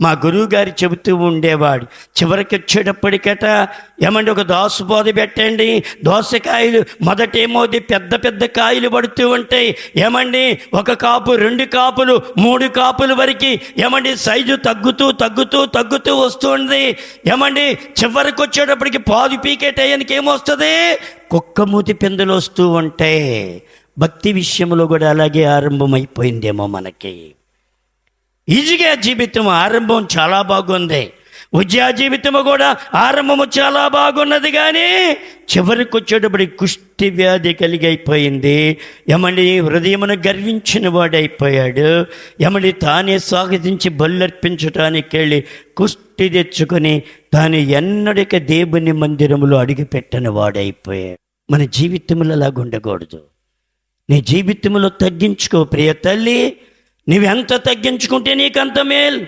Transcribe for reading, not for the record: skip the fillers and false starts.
మా గురువు గారు చెబుతూ ఉండేవాడు. చివరికి వచ్చేటప్పటికట ఏమండి ఒక దోసబోద పెట్టండి, దోసకాయలు మొదటేమోది పెద్ద పెద్ద కాయలు పడుతూ ఉంటాయి. ఏమండి ఒక కాపు, 2 కాపులు, 3 కాపుల వరకు ఏమండి సైజు తగ్గుతూ వస్తుంది. ఏమండి చివరికి వచ్చేటప్పటికి పాదు పీకే టయానికి ఏమొస్తుంది, కుక్క మూతి పిందెలు వస్తూ ఉంటాయి. భక్తి విషయంలో కూడా అలాగే ఆరంభమైపోయిందేమో మనకి. ఈజీగా జీవితం ఆరంభం చాలా బాగుంది, ఉద్యోగ జీవితము కూడా ఆరంభము చాలా బాగున్నది. కానీ చివరికి వచ్చేటప్పటికి కుష్టి వ్యాధి కలిగైపోయింది. ఏమండి హృదయమును గర్వించిన వాడైపోయాడు. ఏమండి తానే స్వాగతించి బల్లర్పించడానికి వెళ్ళి కుష్టి తెచ్చుకొని తాను ఎన్నడిక దేవుని మందిరములో అడుగుపెట్టని వాడైపోయాడు. మన జీవితంలో అలాగ ఉండకూడదు. నీ జీవితంలో తగ్గించుకో ప్రియ తల్లి. నువ్వెంత తగ్గించుకుంటే నీకంత మేలు.